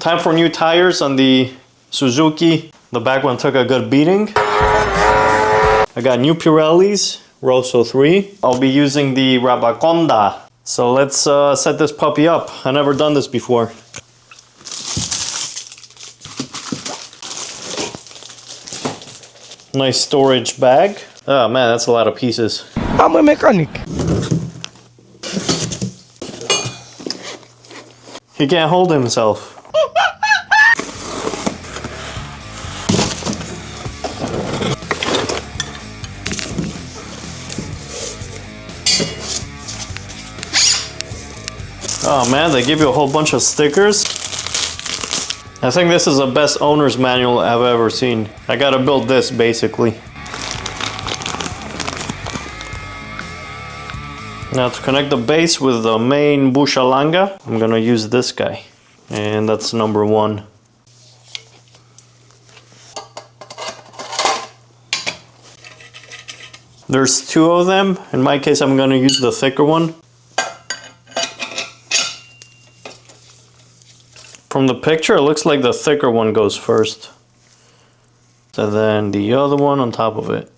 Time for new tires on the Suzuki. The back one took a good beating. I got new Pirellis, Rosso 3. I'll be using the Rabaconda. So let's set this puppy up. I've never done this before. Nice storage bag. Oh man, that's a lot of pieces. I'm a mechanic. He can't hold himself. Oh man, they give you a whole bunch of stickers. I think this is the best owner's manual I've ever seen. I gotta build this basically. Now to connect the base with the main buchalanga, I'm gonna use this guy. And that's number 1. There's 2 of them. In my case, I'm gonna use the thicker one. From the picture, it looks like the thicker one goes first. And then the other one on top of it.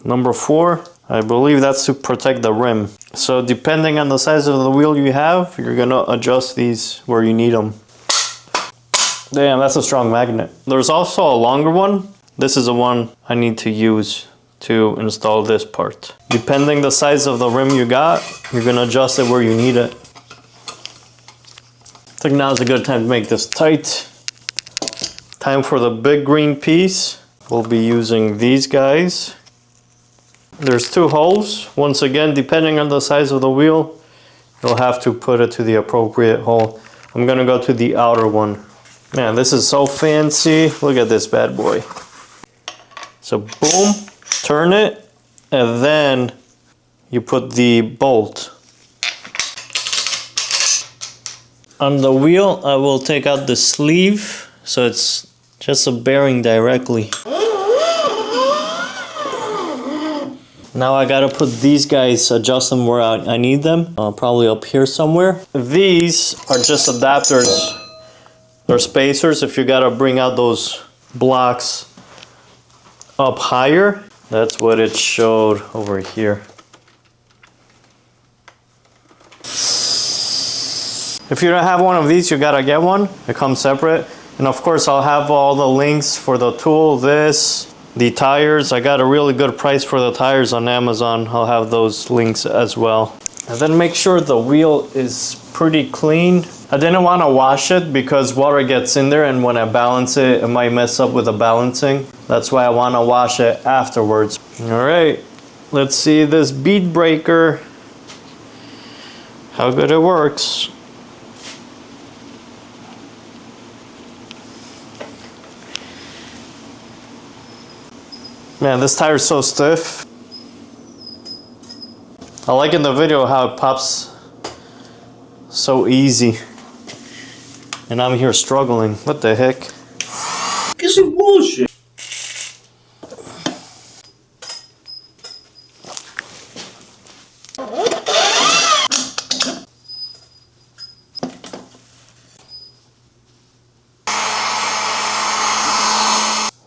Number 4, I believe that's to protect the rim. So depending on the size of the wheel you have, you're gonna adjust these where you need them. Damn, that's a strong magnet. There's also a longer one. This is the one I need to use to install this part. Depending the size of the rim you got, you're gonna adjust it where you need it. I think now is a good time to make this tight. Time for the big green piece. We'll be using these guys. There's 2 holes. Once again, depending on the size of the wheel, you'll have to put it to the appropriate hole. I'm gonna go to the outer one. Man, this is so fancy. Look at this bad boy. So boom, turn it, and then you put the bolt. On the wheel, I will take out the sleeve, so it's just a bearing directly. Now I gotta put these guys, adjust them where I need them, probably up here somewhere. These are just adapters. They're spacers if you gotta bring out those blocks up higher. That's what it showed over here. If you don't have one of these, you gotta get one. It comes separate. And of course, I'll have all the links for the tool, the tires. I got a really good price for the tires on Amazon. I'll have those links as well. And then make sure the wheel is pretty clean. I didn't want to wash it because water gets in there, and when I balance it, it might mess up with the balancing. That's why I want to wash it afterwards. All right, let's see this bead breaker, how good it works. Man, this tire is so stiff. I like in the video how it pops so easy. And I'm here struggling. What the heck? This is bullshit.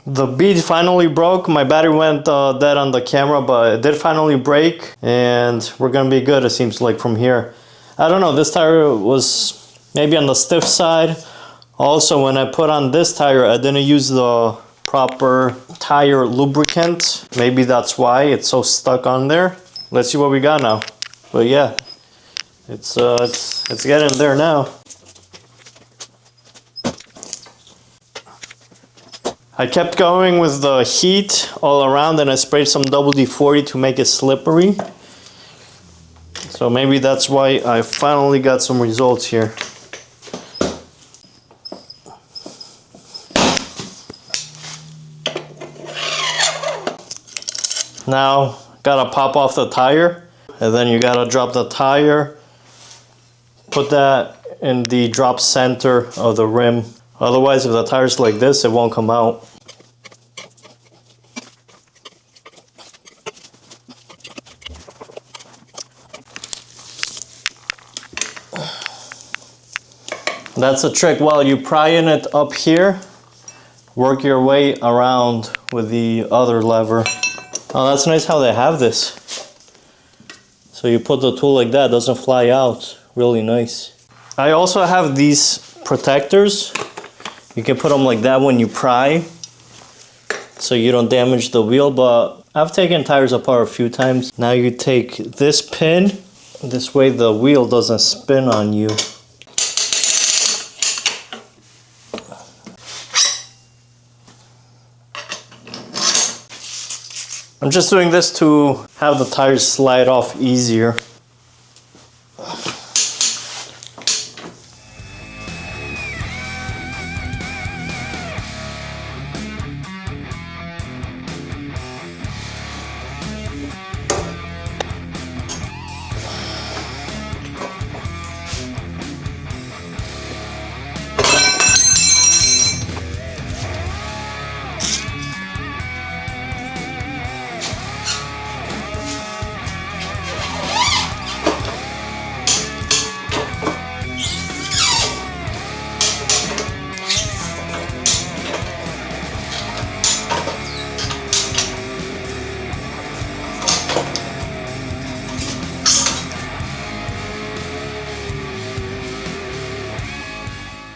The bead finally broke. My battery went dead on the camera, but it did finally break, and we're gonna be good, it seems like, from here. I don't know, this tire was maybe on the stiff side. Also, when I put on this tire, I didn't use the proper tire lubricant. Maybe that's why it's so stuck on there. Let's see what we got now. But yeah, it's getting there now. I kept going with the heat all around, and I sprayed some WD-40 to make it slippery. So maybe that's why I finally got some results here. Now, gotta pop off the tire, and then you gotta drop the tire, put that in the drop center of the rim. Otherwise, if the tire's like this, it won't come out. That's a trick. While you prying it up here, work your way around with the other lever. Oh, that's nice how they have this. So you put the tool like that, it doesn't fly out. Really nice. I also have these protectors. You can put them like that when you pry, so you don't damage the wheel, but I've taken tires apart a few times. Now you take this pin, this way the wheel doesn't spin on you. I'm just doing this to have the tires slide off easier.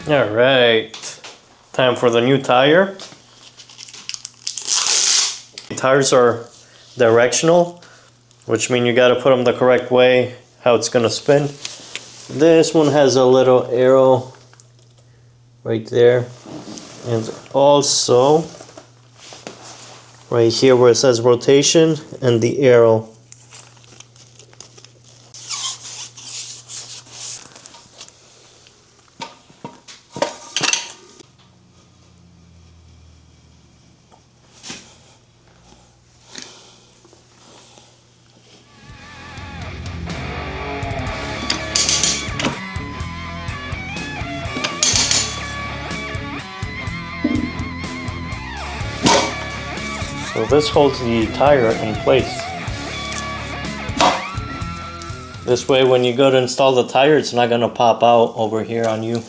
All right, time for the new tire. The tires are directional, which means you got to put them the correct way, how it's gonna spin. This one has a little arrow right there, and also right here where it says rotation and the arrow. So this holds the tire in place. This way when you go to install the tire, it's not gonna pop out over here on you.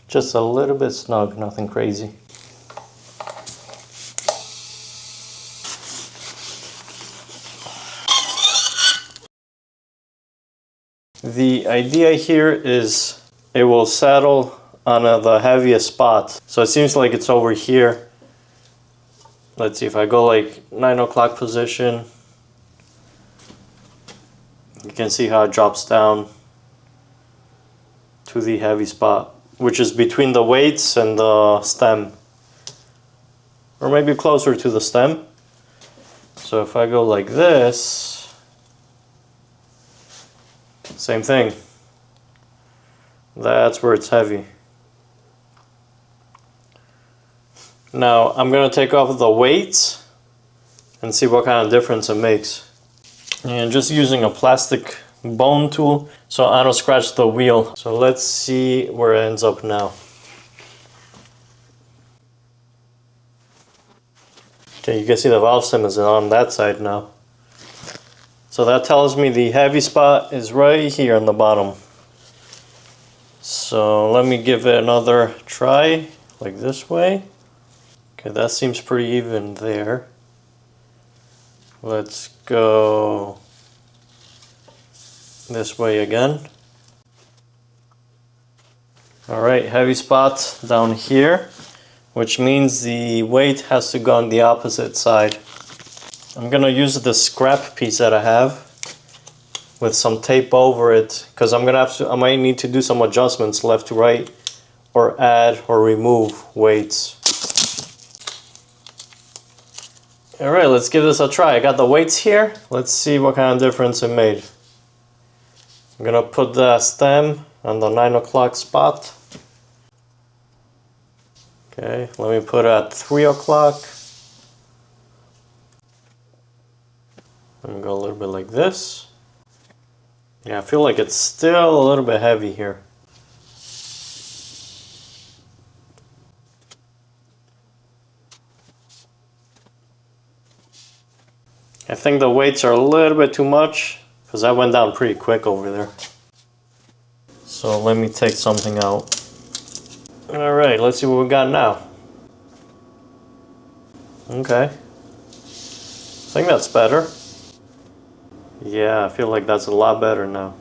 Just a little bit snug, nothing crazy. The idea here is it will settle on the heaviest spot. So it seems like it's over here. Let's see, if I go like 9 o'clock position, you can see how it drops down to the heavy spot, which is between the weights and the stem, or maybe closer to the stem. So if I go like this, same thing. That's where it's heavy. Now I'm going to take off the weights and see what kind of difference it makes. And just using a plastic bone tool so I don't scratch the wheel. So let's see where it ends up now. Okay, you can see the valve stem is on that side now. So that tells me the heavy spot is right here on the bottom. So let me give it another try, like this way. Okay, that seems pretty even there. Let's go this way again. Alright, heavy spot down here, which means the weight has to go on the opposite side. I'm gonna use the scrap piece that I have with some tape over it, because I might need to do some adjustments left to right, or add or remove weights. Alright, let's give this a try. I got the weights here. Let's see what kind of difference it made. I'm gonna put the stem on the 9 o'clock spot. Okay, let me put it at 3 o'clock. I'm gonna go a little bit like this. Yeah, I feel like it's still a little bit heavy here. I think the weights are a little bit too much because I went down pretty quick over there. So let me take something out. Alright, let's see what we got now. Okay. I think that's better. Yeah, I feel like that's a lot better now.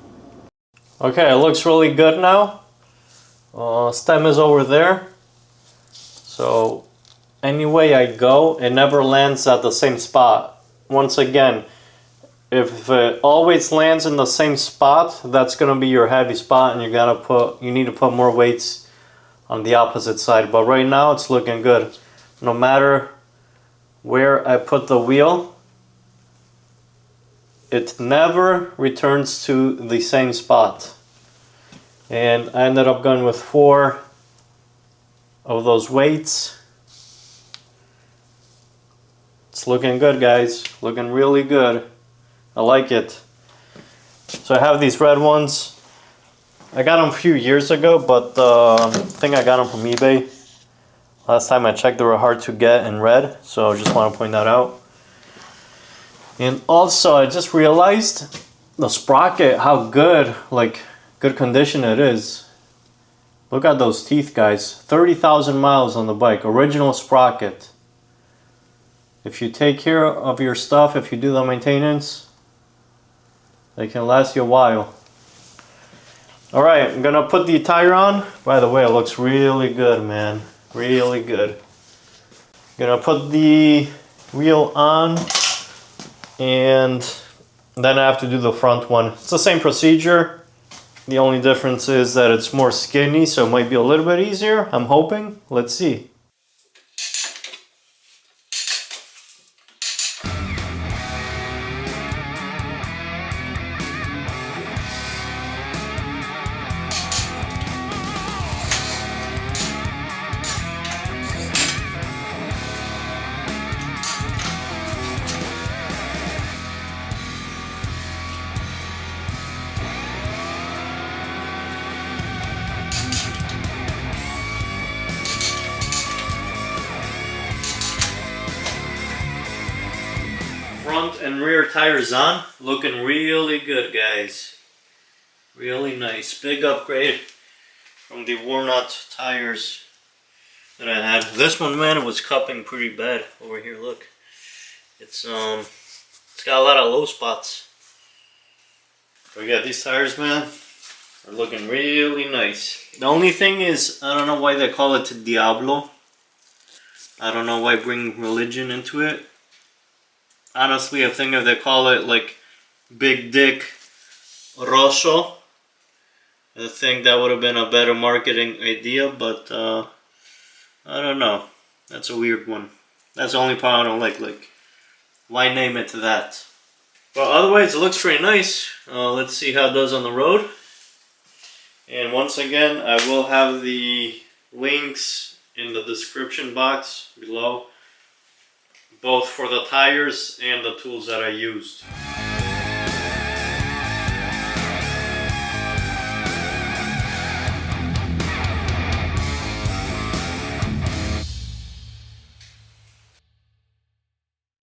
Okay, it looks really good now. Stem is over there. So any way I go, it never lands at the same spot. Once again, if it always lands in the same spot, that's gonna be your heavy spot, and you need to put more weights on the opposite side. But right now it's looking good. No matter where I put the wheel, it never returns to the same spot. And I ended up going with 4 of those weights. It's looking good, guys. Looking really good. I like it. So I have these red ones. I got them a few years ago, but I think I got them from eBay. Last time I checked, they were hard to get in red, so I just want to point that out. And also, I just realized the sprocket, how good, good condition it is. Look at those teeth, guys. 30,000 miles on the bike, original sprocket. If you take care of your stuff, if you do the maintenance, they can last you a while. Alright, I'm gonna put the tire on. By the way, it looks really good, man. Really good. Gonna put the wheel on, and then I have to do the front one. It's the same procedure. The only difference is that it's more skinny, so it might be a little bit easier. I'm hoping. Let's see. Front and rear tires on, looking really good, guys. Really nice. Big upgrade from the worn out tires that I had. This one, man, it was cupping pretty bad over here. Look, it's got a lot of low spots. We got these tires, man, are looking really nice. The only thing is, I don't know why they call it Diablo. I don't know why bring religion into it. Honestly, I think if they call it like Big Dick Rosso, I think that would have been a better marketing idea, but I don't know. That's a weird one. That's the only part I don't like. Like, why name it that? But otherwise, it looks pretty nice. Let's see how it does on the road. And once again, I will have the links in the description box below, both for the tires and the tools that I used.